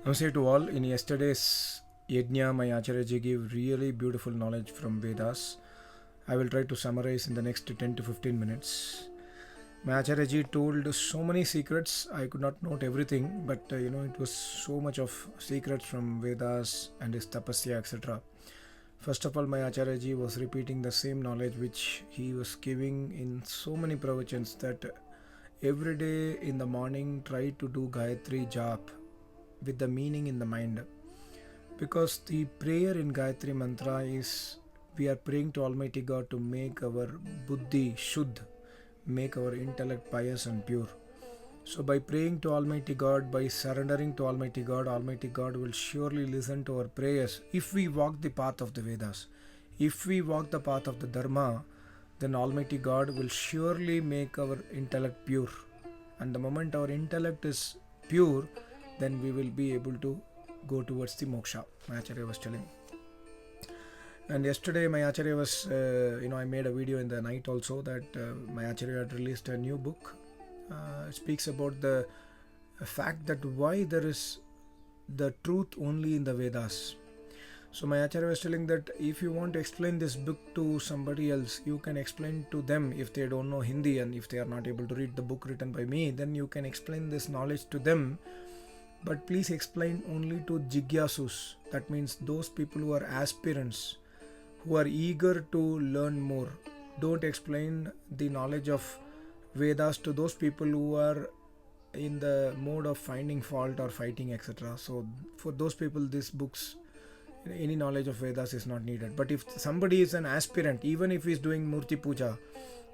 Namaste to all. In yesterday's Yajna, my Acharya ji gave really beautiful knowledge from Vedas. I will try to summarize in the next 10 to 15 minutes. My Acharya ji told so many secrets. I could not note everything, but it was so much of secrets from Vedas and his tapasya, etc. First of all, my Acharya ji was repeating the same knowledge which he was giving in so many pravachans, that every day in the morning try to do Gayatri Jap with the meaning in the mind, because the prayer in Gayatri Mantra is we are praying to Almighty God to make our buddhi shuddh, make our intellect pious and pure. So by praying to Almighty God, by surrendering to Almighty God will surely listen to our prayers if we walk the path of the Vedas. If we walk the path of the Dharma, then Almighty God will surely make our intellect pure. And the moment our intellect is pure, then we will be able to go towards the moksha, my Acharya was telling. And yesterday my Acharya was, I made a video in the night also, that my Acharya had released a new book. It speaks about the fact that why there is the truth only in the Vedas. So my Acharya was telling that if you want to explain this book to somebody else, you can explain to them if they don't know Hindi, and if they are not able to read the book written by me, then you can explain this knowledge to them. But please explain only to jigyasus. That means those people who are aspirants, who are eager to learn more. Don't explain the knowledge of Vedas to those people who are in the mode of finding fault or fighting, etc. So for those people, these books, any knowledge of Vedas is not needed. But if somebody is an aspirant, even if he is doing Murti Puja,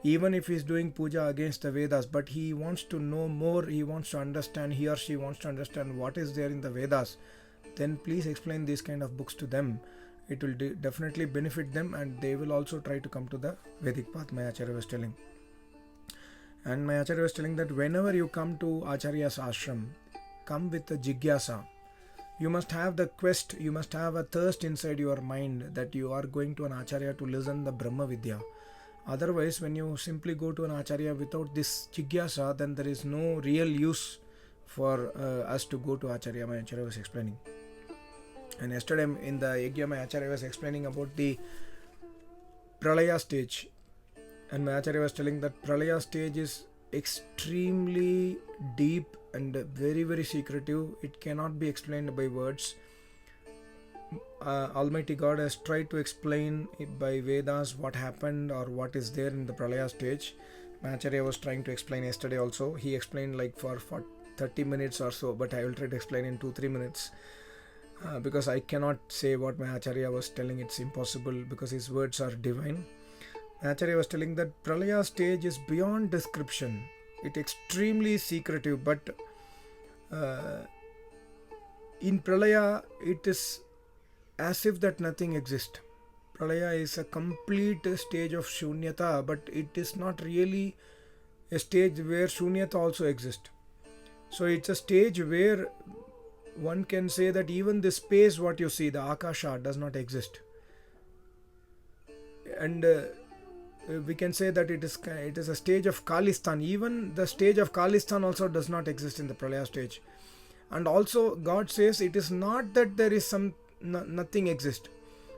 even if he is doing puja against the Vedas, but he wants to know more, he wants to understand, he or she wants to understand what is there in the Vedas, then please explain these kind of books to them. It will definitely benefit them, and they will also try to come to the Vedic path, my Acharya was telling. And my Acharya was telling that whenever you come to Acharya's ashram, come with a jigyasa. You must have the quest, you must have a thirst inside your mind that you are going to an Acharya to listen the Brahma Vidya. Otherwise, when you simply go to an Acharya without this jigyasa, then there is no real use for us to go to Acharya, my Acharya was explaining. And yesterday in the Yajna, my Acharya was explaining about the pralaya stage. And my Acharya was telling that pralaya stage is extremely deep and very, very secretive. It cannot be explained by words. Almighty God has tried to explain by Vedas what happened or what is there in the pralaya stage. My Acharya was trying to explain yesterday also. He explained like for 30 minutes or so, but I will try to explain in 2-3 minutes. Because I cannot say what my Acharya was telling, it's impossible because his words are divine. My Acharya was telling that pralaya stage is beyond description. It's extremely secretive, but in pralaya it is as if that nothing exists. Pralaya is a complete stage of shunyata, but it is not really a stage where shunyata also exists. So it's a stage where one can say that even the space what you see, the akasha, does not exist. And we can say that it is a stage of Khalistan. Even the stage of Khalistan also does not exist in the pralaya stage. And also God says it is not that there is nothing exists.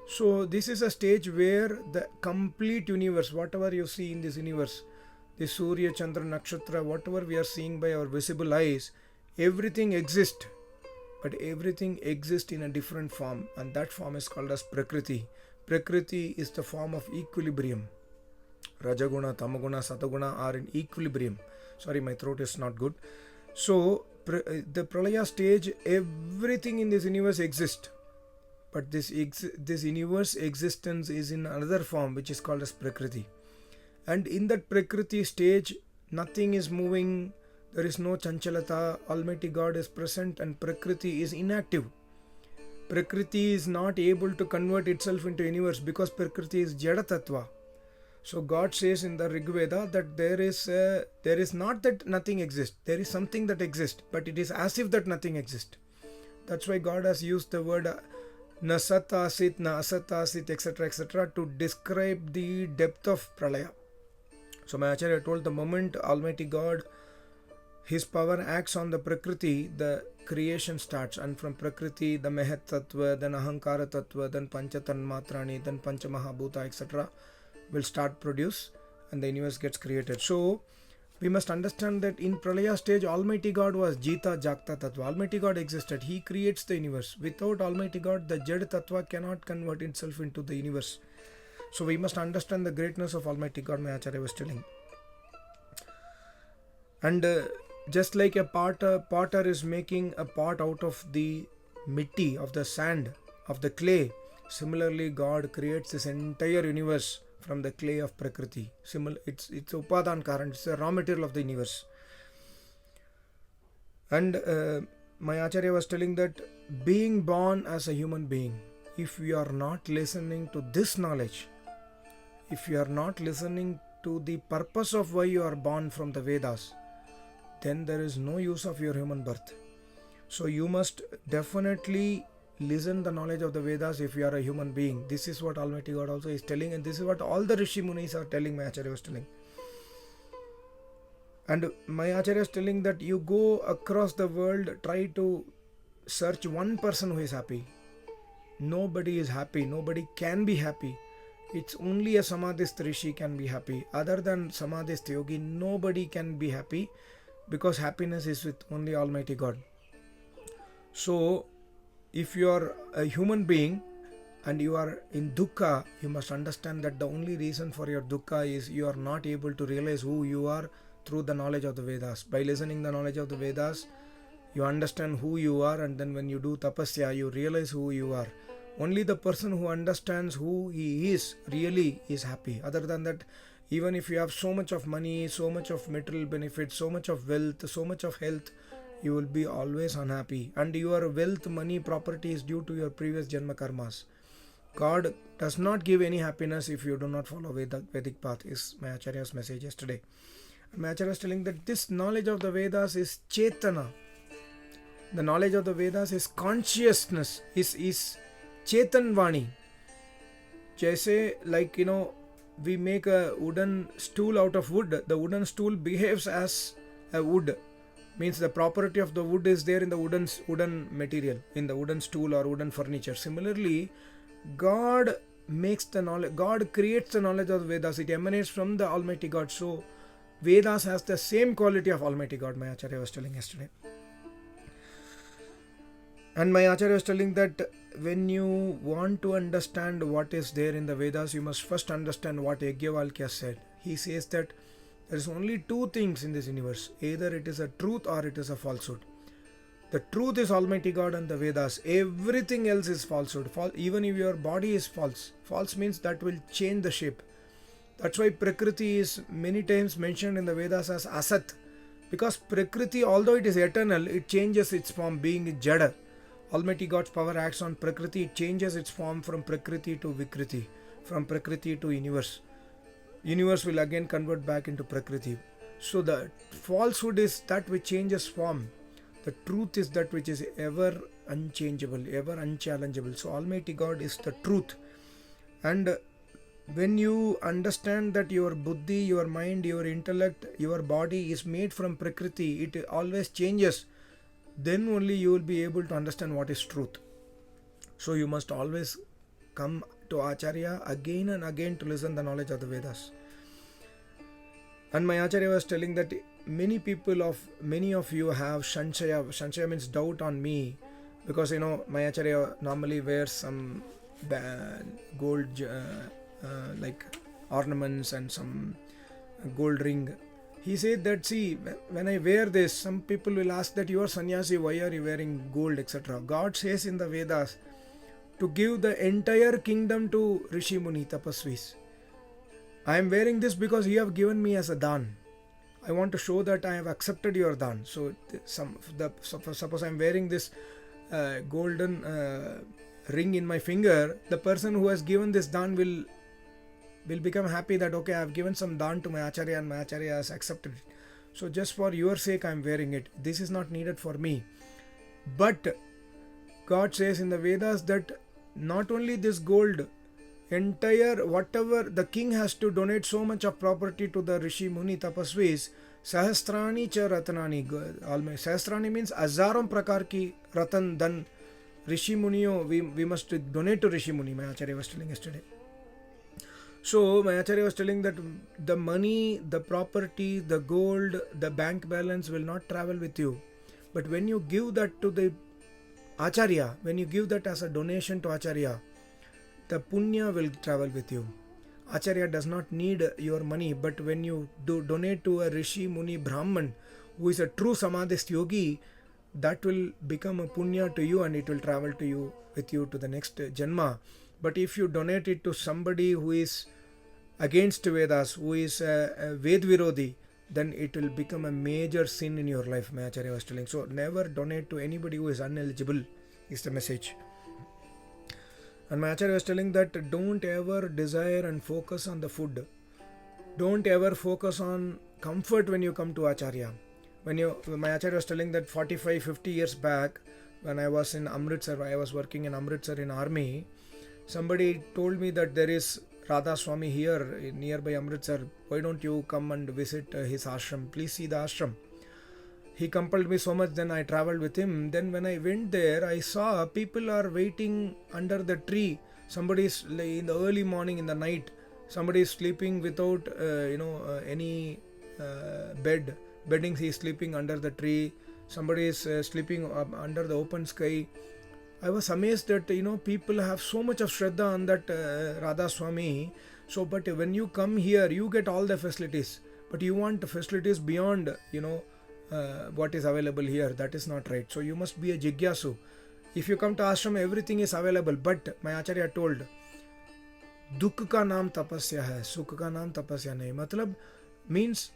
So this is a stage where the complete universe, whatever you see in this universe, the Surya, Chandra, Nakshatra, whatever we are seeing by our visible eyes, everything exists. But everything exists in a different form, and that form is called as Prakriti. Prakriti is the form of equilibrium. Rajaguna, Tamaguna, Sataguna are in equilibrium. Sorry, my throat is not good. So the pralaya stage, everything in this universe exists. But this universe existence is in another form, which is called as Prakriti. And in that Prakriti stage, nothing is moving. There is no chanchalata. Almighty God is present and Prakriti is inactive. Prakriti is not able to convert itself into universe because Prakriti is Jada Tattva. So God says in the Rig Veda that there is not that nothing exists. There is something that exists, but it is as if that nothing exists. That's why God has used the word na sat asit, na asat asit, etc. to describe the depth of pralaya. So my Acharya told the moment Almighty God his power acts on the Prakriti, the creation starts, and from Prakriti, the Mehet Tattva, then Ahankara Tattva, then Panchatanmatrani, then Panchamahabhuta, etc. will start produce, and the universe gets created. So, we must understand that in pralaya stage, Almighty God was Jita Jagta Tattva. Almighty God existed. He creates the universe. Without Almighty God, the Jad Tattva cannot convert itself into the universe. So we must understand the greatness of Almighty God, my Acharya was telling. And just like a potter is making a pot out of the mitti, of the sand, of the clay, similarly God creates this entire universe from the clay of Prakriti. It's Upadan Karan, it's the raw material of the universe. And my Acharya was telling that being born as a human being, if we are not listening to this knowledge, if you are not listening to the purpose of why you are born from the Vedas, then there is no use of your human birth. So you must definitely listen the knowledge of the Vedas if you are a human being. This is what Almighty God also is telling, and this is what all the Rishi Munis are telling, my Acharya was telling. And my Acharya is telling that you go across the world, try to search one person who is happy. Nobody is happy. Nobody can be happy. It's only a Samadhist Rishi can be happy. Other than Samadhist Yogi, nobody can be happy, because happiness is with only Almighty God. So, if you are a human being and you are in dukkha, you must understand that the only reason for your dukkha is you are not able to realize who you are through the knowledge of the Vedas. By listening the knowledge of the Vedas, you understand who you are, and then when you do tapasya, you realize who you are. Only the person who understands who he is really is happy. Other than that, even if you have so much of money, so much of material benefits, so much of wealth, so much of health, you will be always unhappy. And your wealth, money, property is due to your previous Janma karmas. God does not give any happiness if you do not follow Vedic path, is my Acharya's message yesterday. And my Acharya is telling that this knowledge of the Vedas is Chetana. The knowledge of the Vedas is consciousness, is Chetan Vani. Jaise, like, we make a wooden stool out of wood. The wooden stool behaves as a wood. Means the property of the wood is there in the wooden material, in the wooden stool or wooden furniture. Similarly, God makes the knowledge, God creates the knowledge of the Vedas. It emanates from the Almighty God. So, Vedas has the same quality of Almighty God, my Acharya was telling yesterday. And my Acharya was telling that when you want to understand what is there in the Vedas, you must first understand what Yajnavalkya said. He says that there is only two things in this universe. Either it is a truth or it is a falsehood. The truth is Almighty God and the Vedas. Everything else is falsehood. Even if your body is false. False means that will change the shape. That's why Prakriti is many times mentioned in the Vedas as Asat. Because Prakriti, although it is eternal, it changes its form, being Jada. Almighty God's power acts on Prakriti. It changes its form from Prakriti to Vikriti, from Prakriti to universe. Universe will again convert back into Prakriti. So the falsehood is that which changes form. The truth is that which is ever unchangeable, ever unchallengeable. So Almighty God is the truth. And when you understand that your buddhi, your mind, your intellect, your body is made from Prakriti, it always changes, then only you will be able to understand what is truth. So you must always come to Acharya again and again to listen the knowledge of the Vedas. And my Acharya was telling that many of you have Shanshaya. Shanshaya means doubt on me, because my Acharya normally wears some gold like ornaments and some gold ring. He said that, see, when I wear this, some people will ask that you are sannyasi, why are you wearing gold, etc. God says in the Vedas to give the entire kingdom to Rishi Muni Tapasvis. I am wearing this because you have given me as a dan. I want to show that I have accepted your dan. So suppose I am wearing this golden ring in my finger, the person who has given this dan will become happy that, okay, I have given some dan to my Acharya and my Acharya has accepted it. So just for your sake I am wearing it. This is not needed for me. But God says in the Vedas that not only this gold, entire whatever the king has to donate so much of property to the Rishi Muni Tapasvis, Sahasrani cha Ratanani. Sahasrani means hazaron prakar ki Ratan Dhan. Rishi Muniyo, we must donate to Rishi Muni, my Acharya was telling yesterday. So, my Acharya was telling that the money, the property, the gold, the bank balance will not travel with you. But when you give that to the Acharya, when you give that as a donation to Acharya, the punya will travel with you. Acharya does not need your money, but when you do donate to a Rishi Muni Brahman, who is a true samadhist yogi, that will become a punya to you and it will travel to you with you to the next janma. But if you donate it to somebody who is against Vedas, who is a Ved Virodhi, then it will become a major sin in your life, my Acharya was telling. So never donate to anybody who is uneligible, is the message. And my Acharya was telling that don't ever desire and focus on the food. Don't ever focus on comfort when you come to Acharya. My Acharya was telling that 45-50 years back, when I was in Amritsar, I was working in Amritsar in army, somebody told me that there is Radha Swami here nearby Amritsar. Why don't you come and visit his ashram? Please see the ashram. He compelled me so much, then I traveled with him. Then when I went there, I saw people are waiting under the tree. Somebody is in the early morning, in the night, somebody is sleeping without any bedding. He is sleeping under the tree. Somebody is sleeping under the open sky. I was amazed that people have so much of Shraddha on that Radha Swami. So, but when you come here, you get all the facilities. But you want facilities beyond what is available here. That is not right. So you must be a jigyasu. If you come to ashram, everything is available. But my Acharya told, Dukh ka naam tapasya hai, sukh ka naam tapasya nahi. Matlab means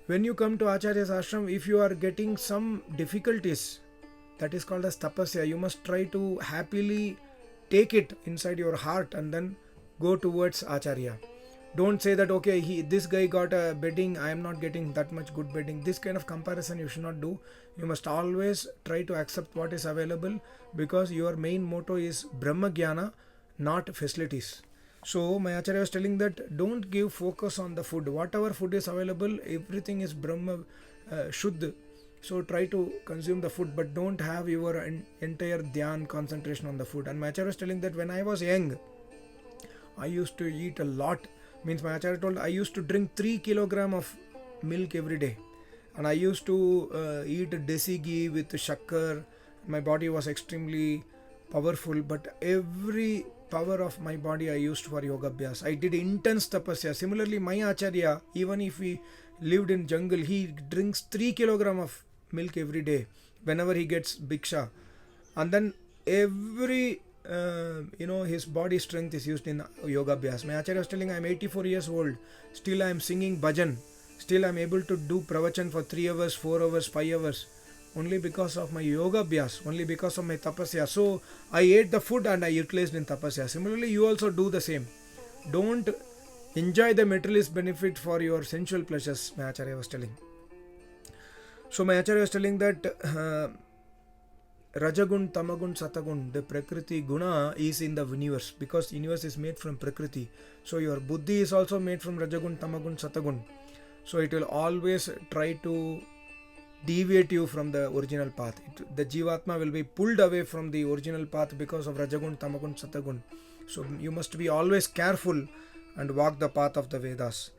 when you come to Acharya's ashram, if you are getting some difficulties, that is called as tapasya. You must try to happily take it inside your heart and then go towards Acharya. Don't say that, okay, this guy got a bedding, I am not getting that much good bedding. This kind of comparison you should not do. You must always try to accept what is available, because your main motto is Brahma Jnana, not facilities. So my Acharya was telling that don't give focus on the food. Whatever food is available, everything is Brahma Shuddh. So try to consume the food, but don't have your entire dhyan concentration on the food. And my Acharya was telling that when I was young, I used to eat a lot. Means my Acharya told I used to drink 3 kg of milk every day. And I used to eat desi ghee with shakkar. My body was extremely powerful, but every power of my body I used for yoga abhyas. I did intense tapasya. Similarly, my Acharya, even if he lived in jungle, he drinks 3 kg of milk every day whenever he gets bhiksha. And then every his body strength is used in yoga abhyas. My Acharya was telling, I am 84 years old, still I am singing bhajan, still I am able to do pravachan for 3 hours, 4 hours, 5 hours, only because of my yoga abhyas, only because of my tapasya. So I ate the food and I utilized in tapasya. Similarly, you also do the same. Don't enjoy the materialist benefit for your sensual pleasures, my Acharya was telling. So my Acharya was telling that Rajagun, Tamagun, Satagun, the Prakriti Guna is in the universe, because universe is made from Prakriti. So your Buddhi is also made from Rajagun, Tamagun, Satagun. So it will always try to deviate you from the original path. The Jivatma will be pulled away from the original path because of Rajagun, Tamagun, Satagun. So you must be always careful and walk the path of the Vedas.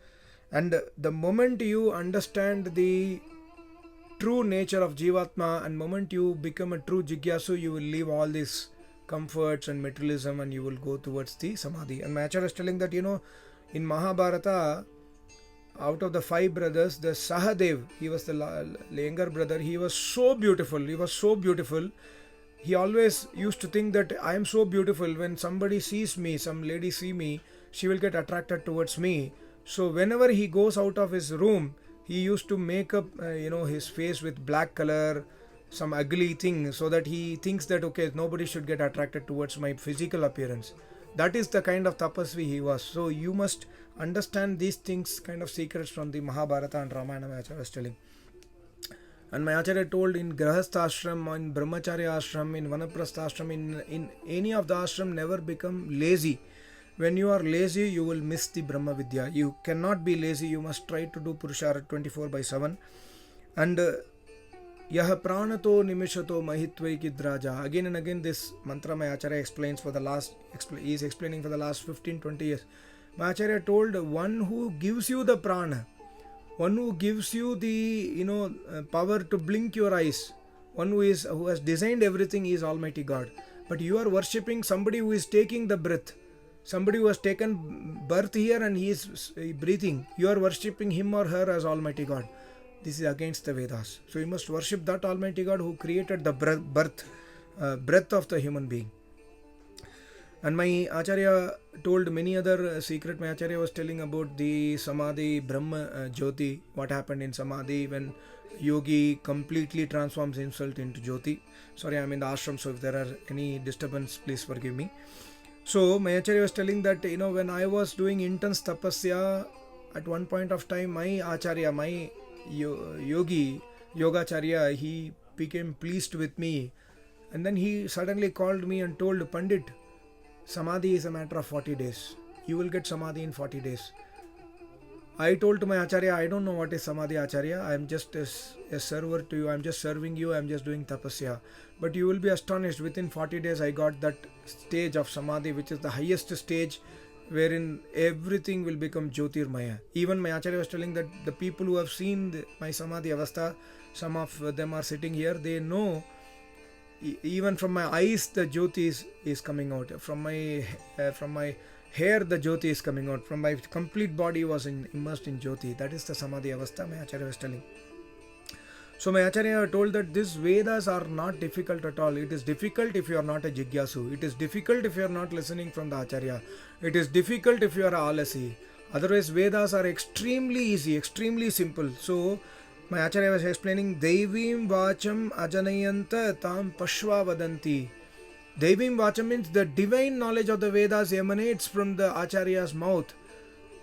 And the moment you understand the true nature of Jivatma, and moment you become a true Jigyasu, you will leave all these comforts and materialism and you will go towards the Samadhi. And my Acharya is telling that, in Mahabharata, out of the 5 brothers, the Sahadev, he was the younger brother, he was so beautiful. He always used to think that I am so beautiful. When somebody sees me, some lady see me, she will get attracted towards me. So whenever he goes out of his room, he used to make up his face with black color, some ugly thing, so that he thinks that, okay, nobody should get attracted towards my physical appearance. That is the kind of tapasvi he was. So you must understand these things, kind of secrets from the Mahabharata and Ramayana, my Acharya was telling. And my Acharya told, in Grahastha ashram, in Brahmacharya ashram, in Vanaprastha ashram, in any of the ashram, never become lazy. When you are lazy, you will miss the Brahma Vidya. You cannot be lazy. You must try to do Purusharth 24/7. And Yah pranato nimishato mahitvai kidraja. Again and again, this mantra my Acharya explains for the last, he is explaining for the last 15-20 years. My Acharya told, one who gives you the prana, one who gives you the power to blink your eyes, one who has designed everything is Almighty God. But you are worshipping somebody who is taking the breath, somebody who has taken birth here and he is breathing. You are worshipping him or her as Almighty God. This is against the Vedas. So you must worship that Almighty God who created the breath of the human being. And my Acharya told many other secret. My Acharya was telling about the samadhi, Brahma Jyoti, what happened in samadhi when yogi completely transforms himself into Jyoti. Sorry, I'm in the ashram, so if there are any disturbance, please forgive me. So my Acharya was telling that, when I was doing intense tapasya, at one point of time, my Acharya, my Yogacharya, he became pleased with me. And then he suddenly called me and told, Pandit, samadhi is a matter of 40 days. You will get samadhi in 40 days. I told to my Acharya, I don't know what is samadhi, Acharya. I am just a server to you. I am just serving you. I am just doing tapasya. But you will be astonished. Within 40 days, I got that stage of samadhi, which is the highest stage, wherein everything will become Jyotirmaya. Even my Acharya was telling that the people who have seen my samadhi avastha, some of them are sitting here, they know even from my eyes the Jyoti is coming out. From my hair the Jyoti is coming out. From my complete body was immersed in Jyoti. That is the samadhi avastha my Acharya was telling. So my Acharya told that these Vedas are not difficult at all. It is difficult if you are not a Jigyasu. It is difficult if you are not listening from the Acharya. It is difficult if you are a Alasi. Otherwise Vedas are extremely easy, extremely simple. So my Acharya was explaining, Devim Vacham Ajanayanta Tam Pashva Vadanti. Devim Vacham means the divine knowledge of the Vedas emanates from the Acharya's mouth.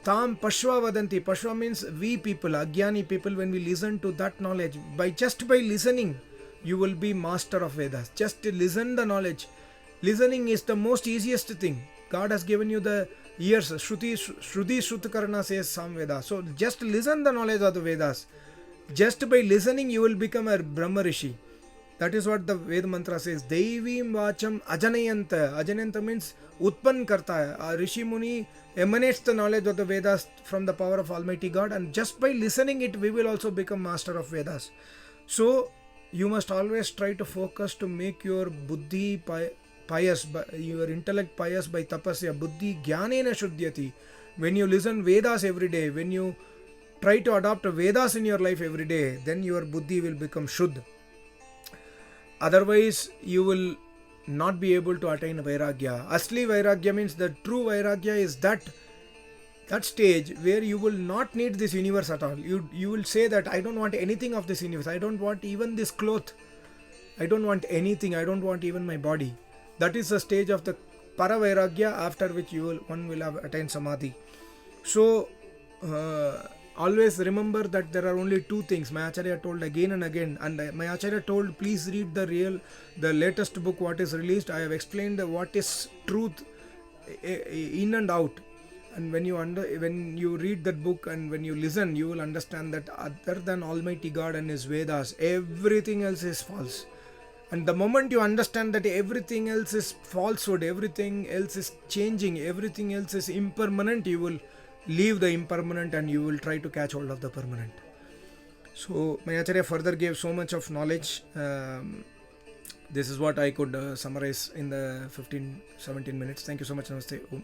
Tam Pashva Vadanti. Pashva means we people, Agyani people, when we listen to that knowledge, just by listening, you will be master of Vedas. Just listen the knowledge. Listening is the most easiest thing. God has given you the ears. Shruti Shrutakarna says Samveda. So just listen the knowledge of the Vedas. Just by listening, you will become a Brahma Rishi. That is what the Ved mantra says. Devim Vacham Ajanayanta. Ajanayanta means Utpan Karta hai. Rishi Muni emanates the knowledge of the Vedas from the power of Almighty God, and just by listening it, we will also become master of Vedas. So you must always try to focus to make your buddhi pious, your intellect pious by tapasya. Buddhi jnanena shuddhyati. When you listen Vedas every day, when you try to adopt Vedas in your life every day, then your buddhi will become shuddh. Otherwise, you will not be able to attain Vairagya. Asli Vairagya means the true Vairagya is that stage where you will not need this universe at all. You will say that I don't want anything of this universe. I don't want even this cloth. I don't want anything. I don't want even my body. That is the stage of the Para Vairagya, after which one will have attained Samadhi. So, always remember that there are only two things. My Acharya told again and again, and my Acharya told, please read the latest book what is released. I have explained what is truth in and out. And when you read that book and when you listen, you will understand that other than Almighty God and His Vedas, everything else is false. And the moment you understand that everything else is falsehood, everything else is changing, everything else is impermanent, you will leave the impermanent and you will try to catch hold of the permanent. So my Acharya further gave so much of knowledge. This is what I could summarize in the 15-17 minutes. Thank you so much. Namaste. Om.